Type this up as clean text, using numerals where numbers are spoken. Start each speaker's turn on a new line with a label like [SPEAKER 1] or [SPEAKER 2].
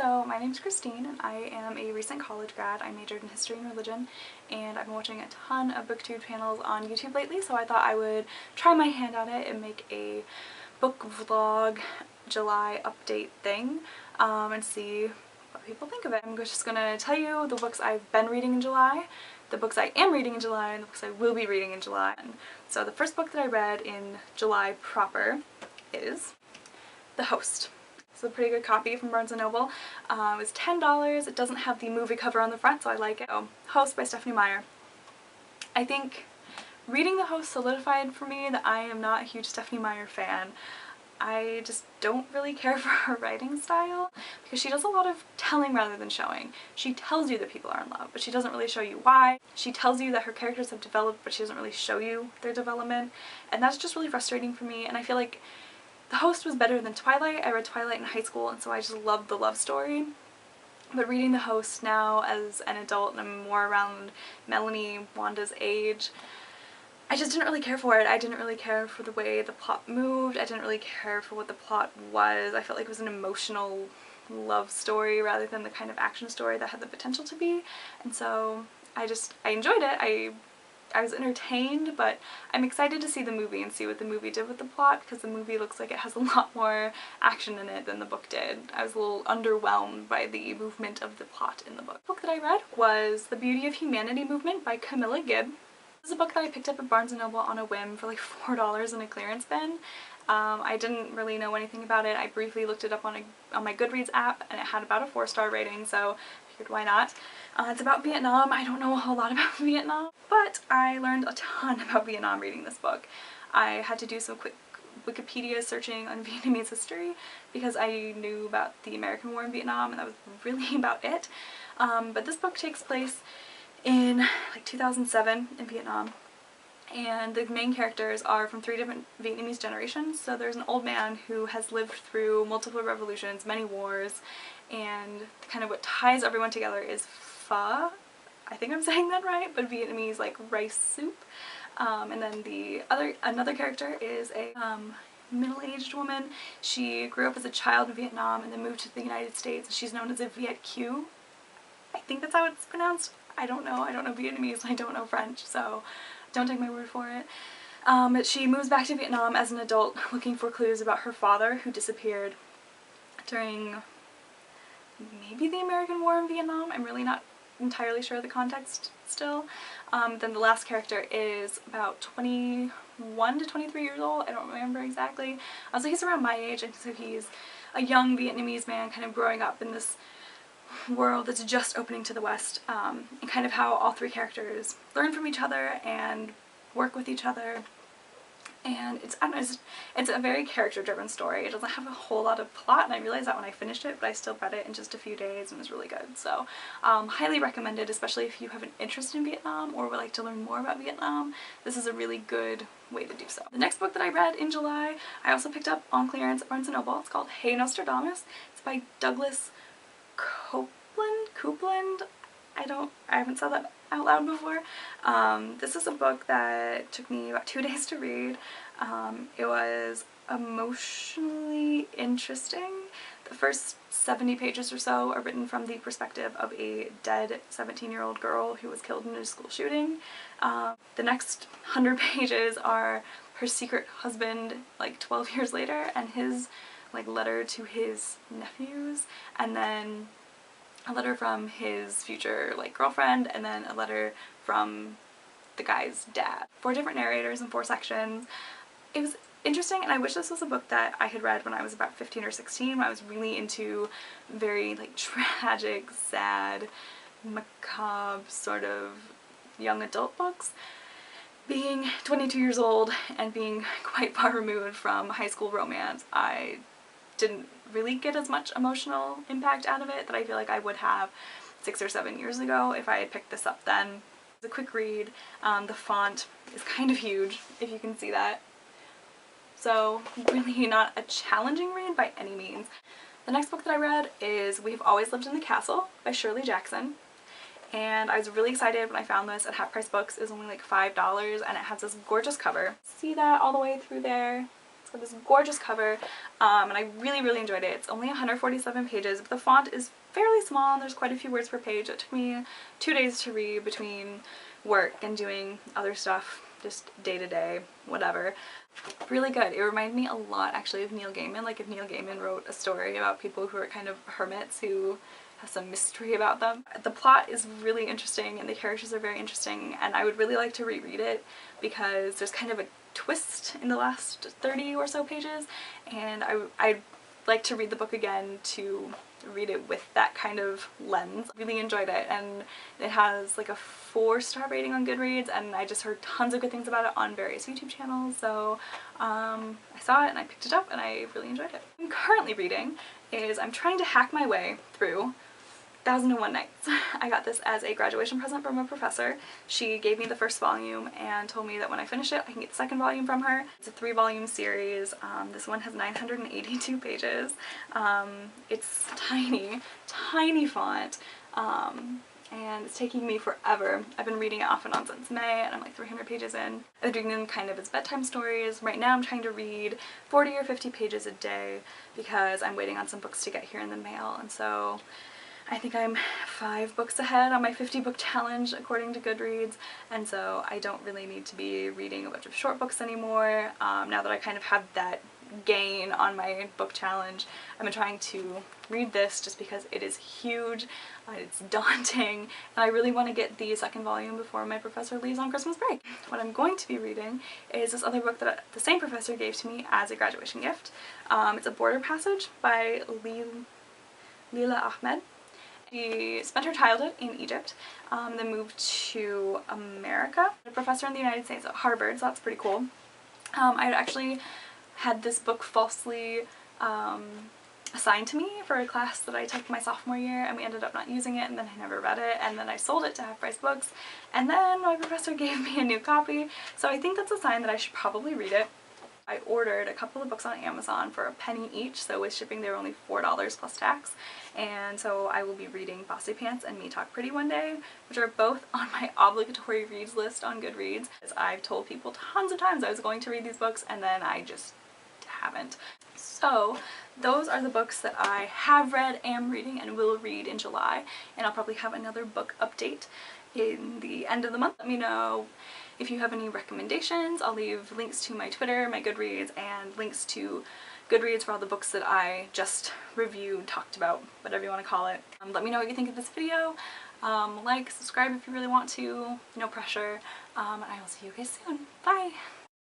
[SPEAKER 1] so my name's Christine and I am a recent college grad. I majored in history and religion and I've been watching a ton of booktube channels on YouTube lately, so I thought I would try my hand at it and make a book vlog July update thing and see what people think of it. I'm just gonna tell you the books I've been reading in July, the books I am reading in July, and the books I will be reading in July. So the first book that I read in July proper is The Host. It's a pretty good copy from Barnes & Noble. It was $10. It doesn't have the movie cover on the front, so I like it. So, Host by Stephanie Meyer. I think reading The Host solidified for me that I am not a huge Stephanie Meyer fan. I just don't really care for her writing style because she does a lot of telling rather than showing. She tells you that people are in love, but she doesn't really show you why. She tells you that her characters have developed, but she doesn't really show you their development, and that's just really frustrating for me. And I feel like The Host was better than Twilight. I read Twilight in high school, and so I just loved the love story. But reading The Host now as an adult and I'm more around Melanie, Wanda's age, I just didn't really care for it. I didn't really care for the way the plot moved. I didn't really care for what the plot was. I felt like it was an emotional love story rather than the kind of action story that had the potential to be. And so I enjoyed it. I was entertained, but I'm excited to see the movie and see what the movie did with the plot, because the movie looks like it has a lot more action in it than the book did. I was a little underwhelmed by the movement of the plot in the book. The book that I read was The Beauty of Humanity Movement by Camilla Gibb. This is a book that I picked up at Barnes & Noble on a whim for like $4 in a clearance bin. I didn't really know anything about it. I briefly looked it up on my Goodreads app and it had about a 4-star rating, so I figured why not. It's about Vietnam. I don't know a whole lot about Vietnam, but I learned a ton about Vietnam reading this book. I had to do some quick Wikipedia searching on Vietnamese history because I knew about the American War in Vietnam and that was really about it. But this book takes place in like 2007 in Vietnam, and the main characters are from 3 different Vietnamese generations. So there's an old man who has lived through multiple revolutions, many wars, and kind of what ties everyone together is pho. I think I'm saying that right, but Vietnamese like rice soup. And then another character is a middle-aged woman. She grew up as a child in Vietnam and then moved to the United States. She's known as a Viet Q. I think that's how it's pronounced. I don't know Vietnamese, I don't know French, so don't take my word for it. But she moves back to Vietnam as an adult looking for clues about her father, who disappeared during maybe the American War in Vietnam. I'm really not entirely sure of the context still. Then the last character is about 21 to 23 years old, I don't remember exactly. So he's around my age, and so he's a young Vietnamese man kind of growing up in this world that's just opening to the West, and kind of how all 3 characters learn from each other and work with each other. And it's a very character-driven story. It doesn't have a whole lot of plot, and I realized that when I finished it, but I still read it in just a few days and it was really good. So highly recommended, especially if you have an interest in Vietnam or would like to learn more about Vietnam. This is a really good way to do so. The next book that I read in July, I also picked up on clearance at Barnes & Noble. It's called Hey Nostradamus. It's by Douglas Coupland? I haven't said that out loud before. This is a book that took me about 2 days to read. It was emotionally interesting. The first 70 pages or so are written from the perspective of a dead 17-year-old girl who was killed in a school shooting. The next 100 pages are her secret husband like 12 years later and his like letter to his nephews, and then a letter from his future like girlfriend, and then a letter from the guy's dad. 4 different narrators in 4 sections. It was interesting, and I wish this was a book that I had read when I was about 15 or 16, when I was really into very like tragic, sad, macabre sort of young adult books. Being 22 years old and being quite far removed from high school romance, I didn't really get as much emotional impact out of it that I feel like I would have 6 or 7 years ago if I had picked this up then. It's a quick read. The font is kind of huge, if you can see that. So really not a challenging read by any means. The next book that I read is We've Always Lived in the Castle by Shirley Jackson. And I was really excited when I found this at Half Price Books. It was only like $5 and it has this gorgeous cover. See that all the way through there? It's got this gorgeous cover, and I really enjoyed it. It's only 147 pages, but the font is fairly small and there's quite a few words per page. It took me 2 days to read between work and doing other stuff, just day to day, whatever. Really good. It reminded me a lot actually of Neil Gaiman, like if Neil Gaiman wrote a story about people who are kind of hermits who have some mystery about them. The plot is really interesting and the characters are very interesting, and I would really like to reread it because there's kind of a twist in the last 30 or so pages, and I'd like to read the book again to read it with that kind of lens. Really enjoyed it, and it has like a 4-star rating on Goodreads, and I just heard tons of good things about it on various YouTube channels, so I saw it and I picked it up and I really enjoyed it. What I'm currently reading is I'm trying to hack my way through 1001 Nights. I got this as a graduation present from a professor. She gave me the first volume and told me that when I finish it I can get the second volume from her. It's a 3-volume series. This one has 982 pages. It's tiny font, and it's taking me forever. I've been reading it off and on since May and I'm like 300 pages in. I'm reading them kind of as bedtime stories. Right now I'm trying to read 40 or 50 pages a day because I'm waiting on some books to get here in the mail, and so I think I'm 5 books ahead on my 50 book challenge according to Goodreads, and so I don't really need to be reading a bunch of short books anymore. Now that I kind of have that gain on my book challenge, I've been trying to read this just because it is huge, it's daunting, and I really want to get the second volume before my professor leaves on Christmas break. What I'm going to be reading is this other book that the same professor gave to me as a graduation gift. It's A Border Passage by Leila Ahmed. She spent her childhood in Egypt, then moved to America. A professor in the United States at Harvard, so that's pretty cool. I actually had this book falsely assigned to me for a class that I took my sophomore year, and we ended up not using it, and then I never read it, and then I sold it to Half Price Books, and then my professor gave me a new copy, so I think that's a sign that I should probably read it. I ordered a couple of books on Amazon for $0.01 each, so with shipping they were only $4 plus tax, and so I will be reading Bossy Pants and Me Talk Pretty one day, which are both on my obligatory reads list on Goodreads. As I've told people tons of times I was going to read these books and then I just haven't. So those are the books that I have read, am reading, and will read in July, and I'll probably have another book update in the end of the month. Let me know if you have any recommendations. I'll leave links to my Twitter, my Goodreads, and links to Goodreads for all the books that I just reviewed, talked about, whatever you want to call it. Let me know what you think of this video. Like, subscribe if you really want to, no pressure, and I will see you guys soon. Bye!